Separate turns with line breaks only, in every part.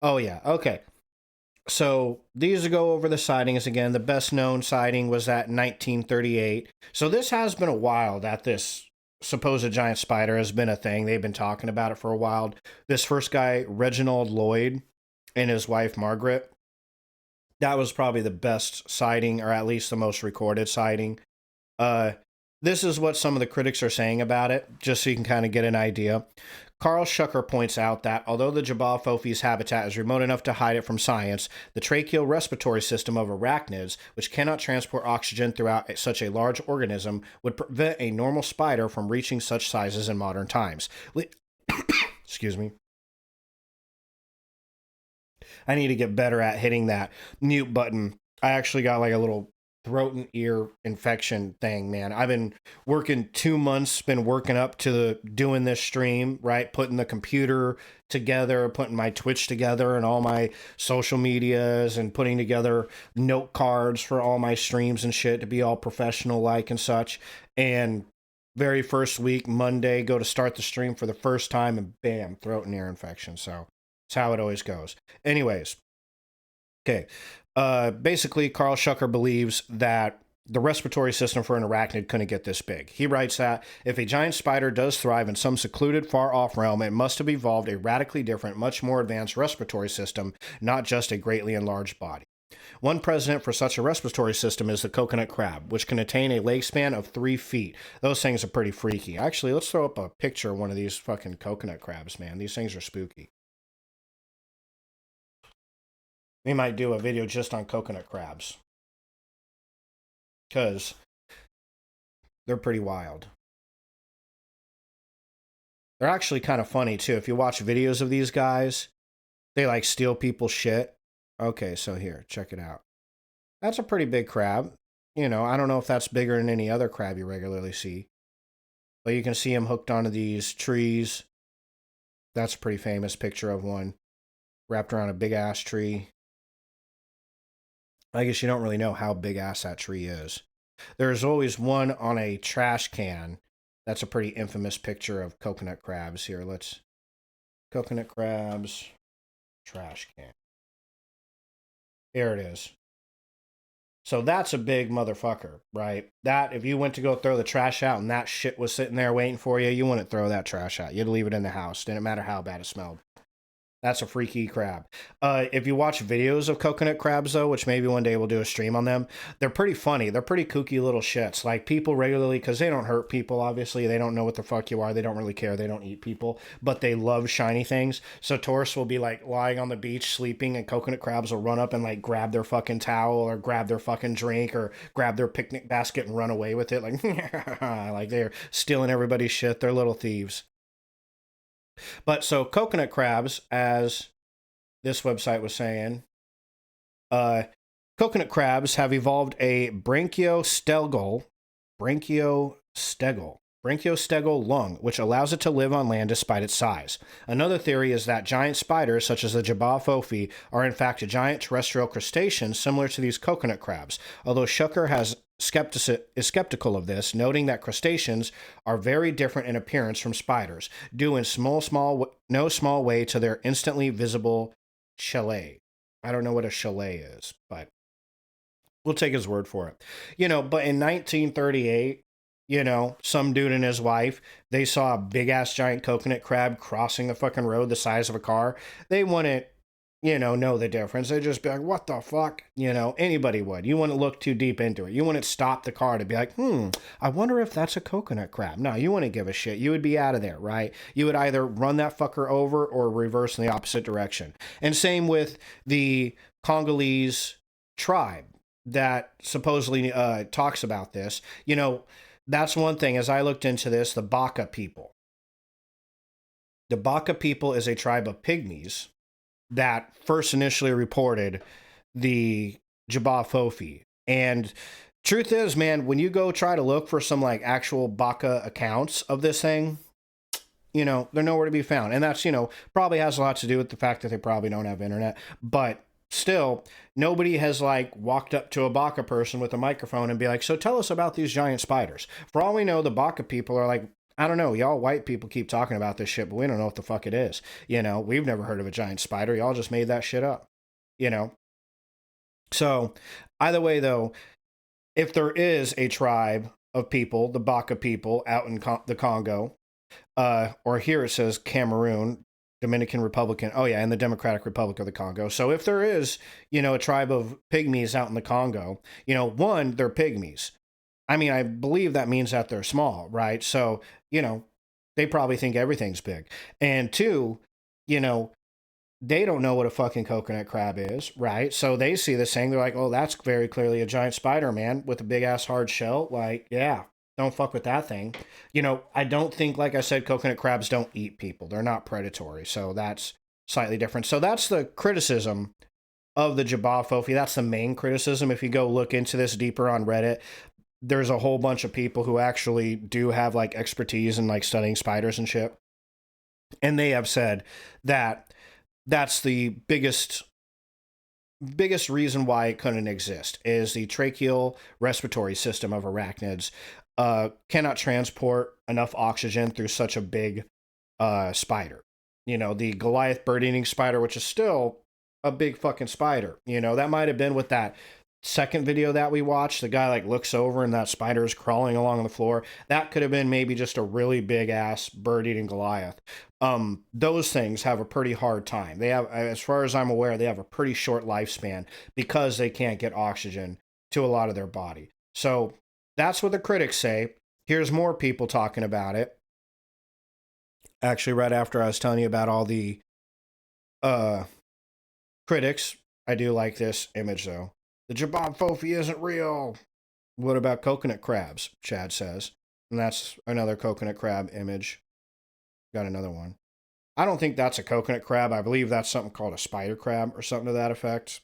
Oh yeah, okay. So these go over the sightings again. The best known sighting was at 1938. So this has been a while that this supposed giant spider has been a thing. They've been talking about it for a while. This first guy, Reginald Lloyd, and his wife Margaret, that was probably the best sighting, or at least the most recorded sighting. Uh, this is what some of the critics are saying about it, just so you can kind of get an idea. Carl Schucker points out that although the Jabal Fofi's habitat is remote enough to hide it from science, the tracheal respiratory system of arachnids, which cannot transport oxygen throughout such a large organism, would prevent a normal spider from reaching such sizes in modern times. Excuse me. I need to get better at hitting that mute button. I actually got like a little throat and ear infection thing, man. I've been working 2 months, been working up to doing this stream, right? Putting the computer together, putting my Twitch together and all my social medias, and putting together note cards for all my streams and shit to be all professional like and such. And very first week, Monday, go to start the stream for the first time, and bam, throat and ear infection. So it's how it always goes. Anyways, okay. Basically, Carl Schucker believes that the respiratory system for an arachnid couldn't get this big. He writes that if a giant spider does thrive in some secluded, far-off realm, it must have evolved a radically different, much more advanced respiratory system, not just a greatly enlarged body. One precedent for such a respiratory system is the coconut crab, which can attain a leg span of 3 feet. Those things are pretty freaky. Actually, let's throw up a picture of one of these fucking coconut crabs, man. These things are spooky. We might do a video just on coconut crabs, because they're pretty wild. They're actually kind of funny too. If you watch videos of these guys, they like steal people's shit. Okay, so here, check it out. That's a pretty big crab. You know, I don't know if that's bigger than any other crab you regularly see, but you can see him hooked onto these trees. That's a pretty famous picture of one wrapped around a big ass tree. I guess you don't really know how big ass that tree is. There's always one on a trash can. That's a pretty infamous picture of coconut crabs. Here, let's... Coconut crabs, trash can. Here it is. So that's a big motherfucker, right? That, if you went to go throw the trash out and that shit was sitting there waiting for you, you wouldn't throw that trash out. You'd leave it in the house. Didn't matter how bad it smelled. That's a freaky crab. If you watch videos of coconut crabs, though, which maybe one day we'll do a stream on them, they're pretty funny. They're pretty kooky little shits. Like, people regularly, because they don't hurt people, obviously. They don't know what the fuck you are. They don't really care. They don't eat people. But they love shiny things. So tourists will be, like, lying on the beach sleeping, and coconut crabs will run up and, like, grab their fucking towel or grab their fucking drink or grab their picnic basket and run away with it. Like, like they're stealing everybody's shit. They're little thieves. But so coconut crabs, as this website was saying, coconut crabs have evolved a branchiostegal lung, which allows it to live on land despite its size. Another theory is that giant spiders, such as the Jabal fofi, are in fact giant terrestrial crustaceans similar to these coconut crabs, although Schucker is skeptical of this, noting that crustaceans are very different in appearance from spiders, due in no small way to their instantly visible chellae. I don't know what a chellae is, but we'll take his word for it. You know, but in 1938, you know, some dude and his wife, they saw a big ass giant coconut crab crossing the fucking road the size of a car. They wouldn't, you know the difference. They'd just be like, what the fuck? You know, anybody would. You wouldn't look too deep into it. You wouldn't stop the car to be like, I wonder if that's a coconut crab. No, you wouldn't give a shit. You would be out of there, right? You would either run that fucker over or reverse in the opposite direction. And same with the Congolese tribe that supposedly talks about this. You know, that's one thing. As I looked into this, the Baka people. The Baka people is a tribe of pygmies that first initially reported the Jabal fofi. And truth is, man, when you go try to look for some like actual Baka accounts of this thing, you know, they're nowhere to be found. And that's, you know, probably has a lot to do with the fact that they probably don't have internet. But still, nobody has like walked up to a Baka person with a microphone and be like, so tell us about these giant spiders. For all we know, the Baka people are like I don't know. Y'all white people keep talking about this shit, but we don't know what the fuck it is. We've never heard of a giant spider. Y'all just made that shit up. You know. So, either way, though, if there is a tribe of people, the Baka people out in the Congo, or here it says Cameroon, Dominican Republican. Oh yeah, and the Democratic Republic of the Congo. So if there is, a tribe of pygmies out in the Congo, one, they're pygmies. I mean, I believe that means that they're small, right? So, they probably think everything's big. And two, you know, they don't know what a fucking coconut crab is, right? So they see this thing, they're like, oh, that's very clearly a giant spider, man, with a big ass hard shell. Like, yeah, don't fuck with that thing. I don't think, like I said, coconut crabs don't eat people. They're not predatory. So that's slightly different. So that's the criticism of the Jabophophia. That's the main criticism. If you go look into this deeper on Reddit, there's a whole bunch of people who actually do have like expertise in like studying spiders and shit. And they have said that that's the biggest reason why it couldn't exist is the tracheal respiratory system of arachnids cannot transport enough oxygen through such a big spider. The Goliath bird-eating spider, which is still a big fucking spider. That might have been with that second video that we watched. The guy like looks over and that spider is crawling along the floor. That could have been maybe just a really big ass bird-eating Goliath. Those things have a pretty hard time. They have, as far as I'm aware, they have a pretty short lifespan because they can't get oxygen to a lot of their body. So that's what the critics say. Here's more people talking about it. Actually, right after I was telling you about all the critics, I do like this image though. The Jabophophia isn't real. What about coconut crabs? Chad says. And that's another coconut crab image. Got another one. I don't think that's a coconut crab. I believe that's something called a spider crab or something to that effect.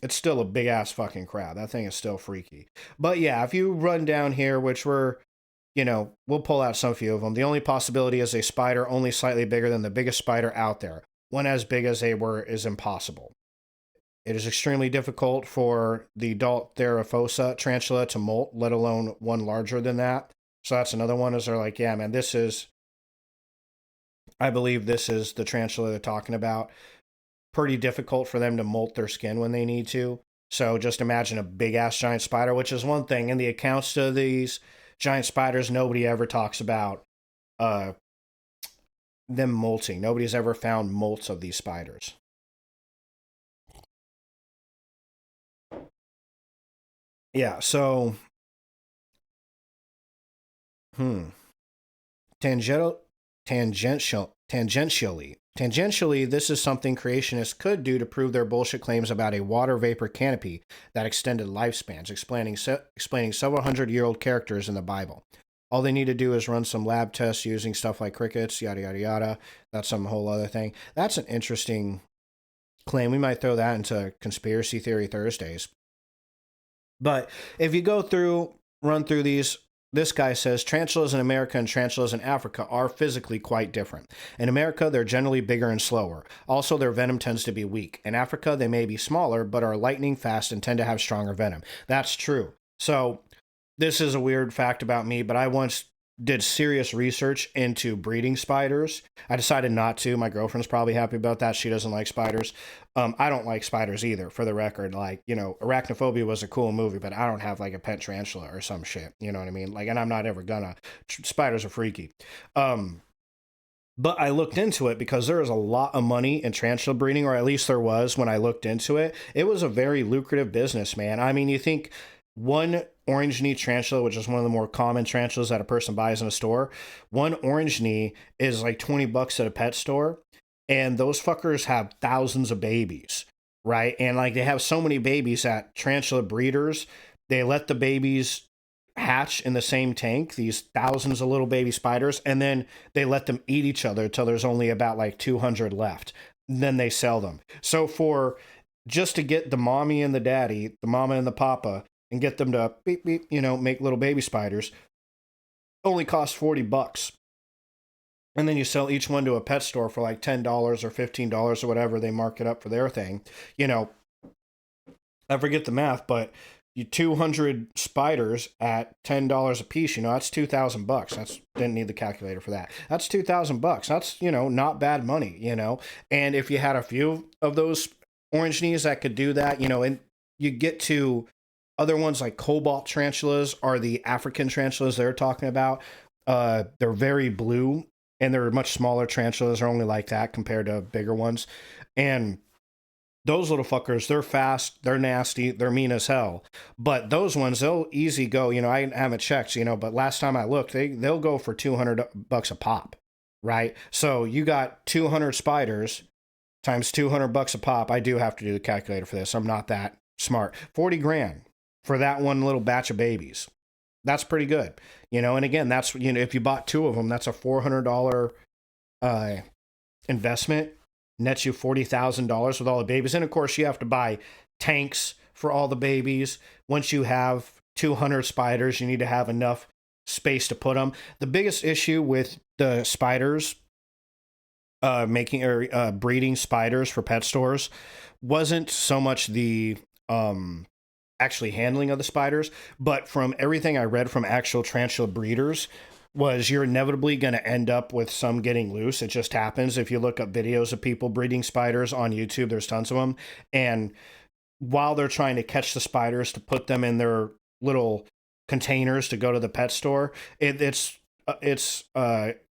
It's still a big ass fucking crab. That thing is still freaky. But yeah, if you run down here, which we'll pull out some few of them. The only possibility is a spider only slightly bigger than the biggest spider out there. One as big as they were is impossible. It is extremely difficult for the adult Theraphosa tarantula to molt, let alone one larger than that. So that's another one, is they're like, yeah, man, I believe this is the tarantula they're talking about. Pretty difficult for them to molt their skin when they need to. So just imagine a big ass giant spider, which is one thing. In the accounts to these giant spiders, nobody ever talks about them molting. Nobody's ever found molts of these spiders. Yeah, so tangentially, this is something creationists could do to prove their bullshit claims about a water vapor canopy that extended lifespans, explaining several hundred-year-old characters in the Bible. All they need to do is run some lab tests using stuff like crickets, yada, yada, yada. That's some whole other thing. That's an interesting claim. We might throw that into Conspiracy Theory Thursdays. But if you run through these, this guy says tarantulas in America and tarantulas in Africa are physically quite different. In America, they're generally bigger and slower. Also, their venom tends to be weak. In Africa, they may be smaller, but are lightning fast and tend to have stronger venom. That's true. So this is a weird fact about me, but I once did serious research into breeding spiders. I decided not to. My girlfriend's probably happy about that. She doesn't like spiders. I don't like spiders either, for the record. Like, Arachnophobia was a cool movie, but I don't have like a pet tarantula or some shit. You know what I mean? Like, and I'm not ever gonna. Spiders are freaky. But I looked into it because there is a lot of money in tarantula breeding, or at least there was when I looked into it. It was a very lucrative business, man. I mean, you think one orange knee tarantula, which is one of the more common tarantulas that a person buys in a store, one orange knee is like $20 at a pet store. And those fuckers have thousands of babies, right? And like they have so many babies that tarantula breeders, they let the babies hatch in the same tank, these thousands of little baby spiders, and then they let them eat each other until there's only about like 200 left. And then they sell them. So just to get the mommy and the daddy, the mama and the papa, and get them to beep, beep, make little baby spiders, only costs $40. And then you sell each one to a pet store for like $10 or $15 or whatever they mark it up for their thing. I forget the math, but you 200 spiders at $10 a piece, that's $2,000. That's didn't need the calculator for that. That's $2,000. That's, not bad money. And if you had a few of those orange knees that could do that, and you get to other ones like cobalt tarantulas are the African tarantulas they're talking about. They're very blue and they're much smaller tarantulas, are only like that compared to bigger ones. And those little fuckers, they're fast, they're nasty, they're mean as hell. But those ones, they'll easy go. I haven't checked, but last time I looked, they'll go for $200 a pop, right? So you got 200 spiders times $200 a pop. I do have to do the calculator for this. I'm not that smart. 40 grand for that one little batch of babies. That's pretty good, And again, that's if you bought two of them, that's a $400 investment. Nets you $40,000 with all the babies. And of course, you have to buy tanks for all the babies. Once you have 200 spiders, you need to have enough space to put them. The biggest issue with the spiders, making or breeding spiders for pet stores, wasn't so much the actually handling of the spiders, but from everything I read from actual tarantula breeders, was you're inevitably going to end up with some getting loose. It just happens. If you look up videos of people breeding spiders on YouTube, there's tons of them. And while they're trying to catch the spiders to put them in their little containers to go to the pet store, it's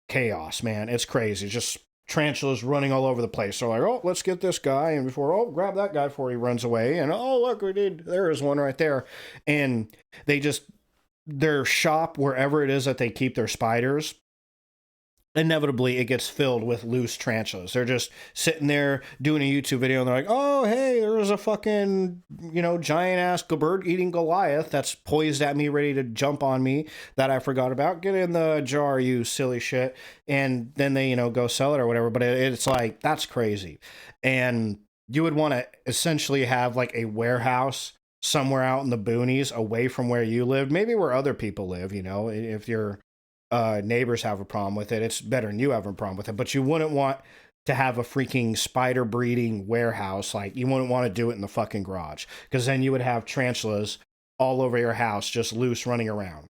chaos, man. It's crazy. It's just tarantulas running all over the place. So like, oh, let's get this guy, and grab that guy before he runs away. And oh, look, there is one right there. And their shop, wherever it is that they keep their spiders, inevitably it gets filled with loose tarantulas. They're just sitting there doing a YouTube video and they're like, oh, hey, there's a fucking, giant ass bird eating Goliath that's poised at me, ready to jump on me, that I forgot about. Get in the jar, you silly shit. And then they, go sell it or whatever. But it's like, that's crazy. And you would want to essentially have like a warehouse somewhere out in the boonies away from where you live, maybe where other people live. If your neighbors have a problem with it, it's better than you have a problem with it. But you wouldn't want to have a freaking spider breeding warehouse. Like, you wouldn't want to do it in the fucking garage, because then you would have tarantulas all over your house just loose running around.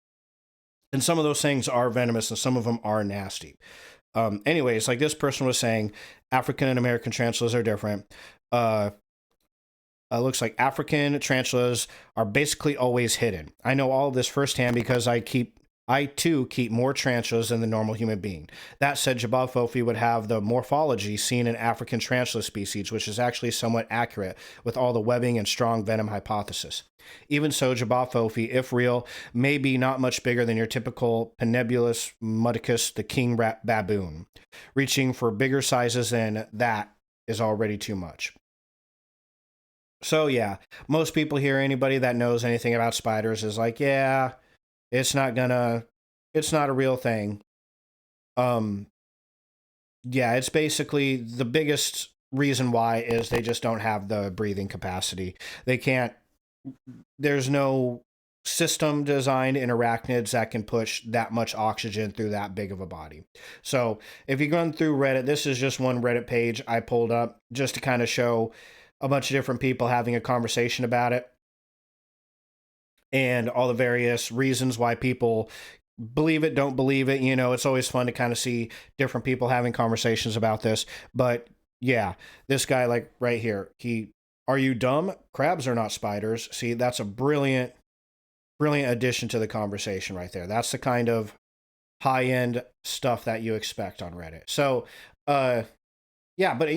And some of those things are venomous and some of them are nasty. Anyways, like this person was saying, African and American tarantulas are different. Looks like African tarantulas are basically always hidden. I know all of this firsthand because I too keep more tarantulas than the normal human being. That said, Jabal Fofi would have the morphology seen in African tarantula species, which is actually somewhat accurate with all the webbing and strong venom hypothesis. Even so, Jabal Fofi, if real, may be not much bigger than your typical Penebulus mudicus, the king rat baboon. Reaching for bigger sizes than that is already too much. So yeah, most people here, anybody that knows anything about spiders is like, yeah, it's not a real thing. Yeah, it's basically the biggest reason why is they just don't have the breathing capacity. There's no system designed in arachnids that can push that much oxygen through that big of a body. So if you're going through Reddit, this is just one Reddit page I pulled up just to kind of show a bunch of different people having a conversation about it and all the various reasons why people believe it, don't believe it. It's always fun to kind of see different people having conversations about this. But yeah, this guy, like right here, are you dumb? Crabs are not spiders. See, that's a brilliant addition to the conversation right there. That's the kind of high-end stuff that you expect on Reddit. So, yeah, but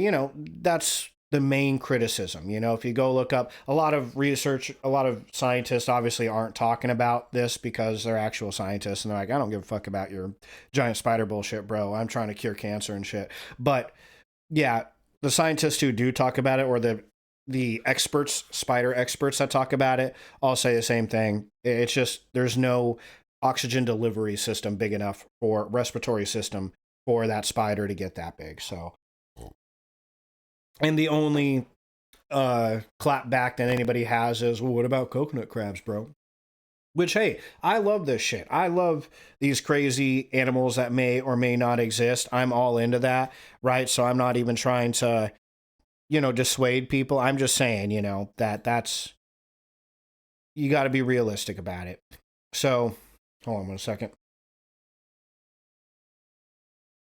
that's the main criticism. If you go look up a lot of research, a lot of scientists obviously aren't talking about this because they're actual scientists and they're like, I don't give a fuck about your giant spider bullshit, bro. I'm trying to cure cancer and shit. But yeah, the scientists who do talk about it, or the experts, spider experts that talk about it, all say the same thing. It's just, there's no oxygen delivery system big enough, or respiratory system for that spider to get that big. So, and the only clap back that anybody has is, well, what about coconut crabs, bro? Which, hey, I love this shit. I love these crazy animals that may or may not exist. I'm all into that, right? So I'm not even trying to, dissuade people. I'm just saying, that's you got to be realistic about it. So, hold on 1 second.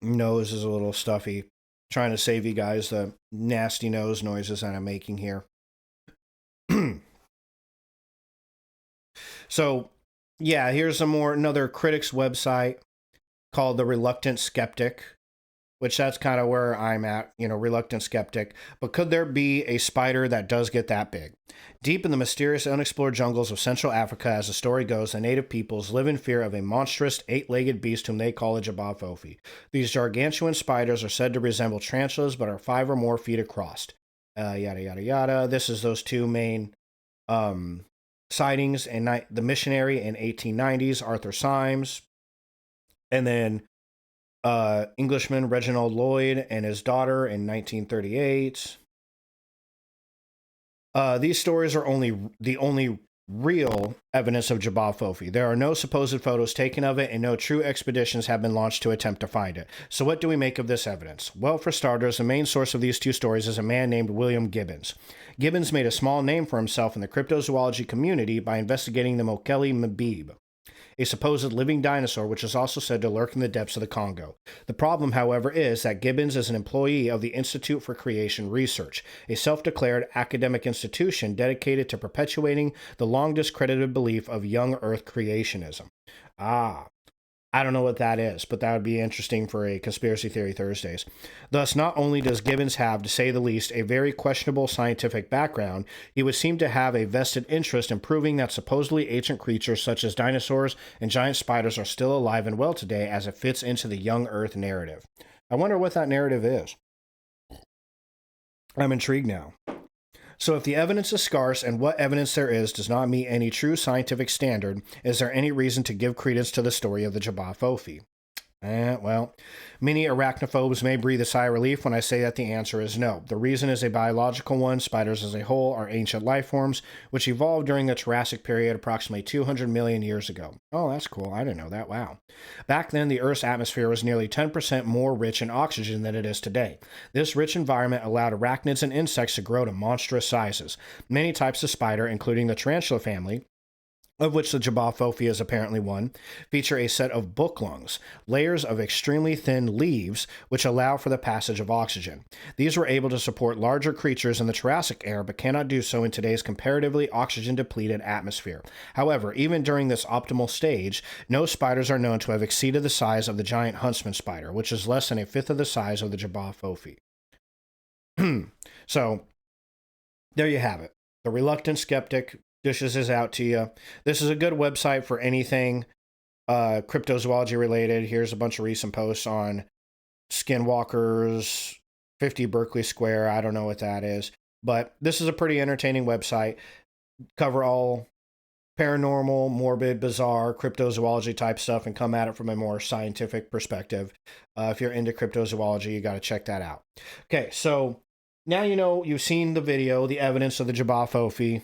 Nose is a little stuffy. Trying to save you guys the nasty nose noises that I'm making here. So, yeah, here's another critics website called The Reluctant Skeptic, which that's kind of where I'm at, reluctant skeptic. But could there be a spider that does get that big? Deep in the mysterious, unexplored jungles of Central Africa, as the story goes, the native peoples live in fear of a monstrous, eight-legged beast whom they call a jabafofi. These gargantuan spiders are said to resemble tarantulas, but are 5 or more feet across. Yada, yada, yada. This is those two main sightings. And the missionary in 1890s, Arthur Symes. And then Englishman Reginald Lloyd and his daughter in 1938. These stories are the only real evidence of jabafofi. There are no supposed photos taken of it, and no true expeditions have been launched to attempt to find it. So what do we make of this evidence? Well, for starters, the main source of these two stories is a man named William Gibbons. Gibbons made a small name for himself in the cryptozoology community by investigating the Mokele Mbib, a supposed living dinosaur which is also said to lurk in the depths of the Congo. The problem, however, is that Gibbons is an employee of the Institute for Creation Research, a self-declared academic institution dedicated to perpetuating the long discredited belief of young Earth creationism. I don't know what that is, but that would be interesting for a Conspiracy Theory Thursdays. Thus, not only does Gibbons have, to say the least, a very questionable scientific background, he would seem to have a vested interest in proving that supposedly ancient creatures such as dinosaurs and giant spiders are still alive and well today, as it fits into the young Earth narrative. I wonder what that narrative is. I'm intrigued now. So if the evidence is scarce and what evidence there is does not meet any true scientific standard, is there any reason to give credence to the story of the jabafofi? Well, many arachnophobes may breathe a sigh of relief when I say that the answer is no. The reason is a biological one. Spiders as a whole are ancient life forms, which evolved during the Jurassic period approximately 200 million years ago. Oh, that's cool. I didn't know that. Wow. Back then, the Earth's atmosphere was nearly 10% more rich in oxygen than it is today. This rich environment allowed arachnids and insects to grow to monstrous sizes. Many types of spider, including the tarantula family, of which the jabafofi is apparently one, feature a set of book lungs, layers of extremely thin leaves which allow for the passage of oxygen. These were able to support larger creatures in the Jurassic era, but cannot do so in today's comparatively oxygen-depleted atmosphere. However, even during this optimal stage, no spiders are known to have exceeded the size of the giant huntsman spider, which is less than a fifth of the size of the jabafofi. So, there you have it. The Reluctant Skeptic dishes this out to you. This is a good website for anything cryptozoology related. Here's a bunch of recent posts on skinwalkers, 50 Berkeley Square. I don't know what that is, but this is a pretty entertaining website. Cover all paranormal, morbid, bizarre, cryptozoology type stuff and come at it from a more scientific perspective. If you're into cryptozoology, you got to check that out. Okay, so now you've seen the video, the evidence of the jabafofi.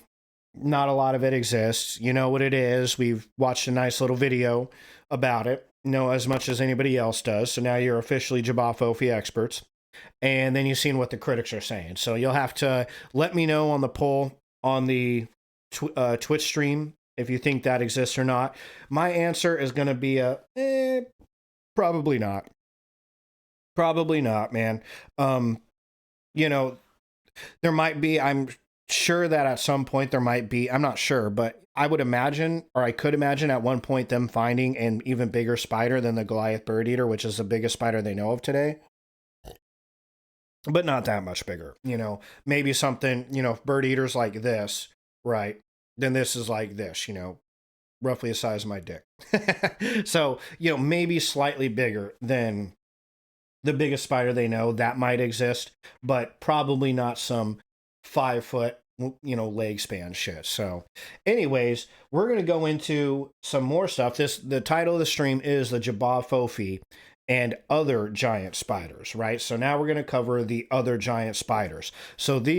Not a lot of it exists. You know what it is. We've watched a nice little video about it, as much as anybody else does. So now you're officially jabafofi experts. And then you've seen what the critics are saying. So you'll have to let me know on the poll on the Twitch stream if you think that exists or not. My answer is going to be probably not. Probably not, man. There might be, I'm sure that at some point there might be, I'm not sure, but I would imagine, or I could imagine at one point them finding an even bigger spider than the Goliath bird eater, which is the biggest spider they know of today. But not that much bigger, maybe something, bird eaters like this, right? Then this is like this, roughly the size of my dick. So, maybe slightly bigger than the biggest spider they know. That might exist, but probably not some 5 foot, leg span shit. So anyways, we're going to go into some more stuff. The title of the stream is the jabafofi and other giant spiders, right? So now we're going to cover the other giant spiders. So these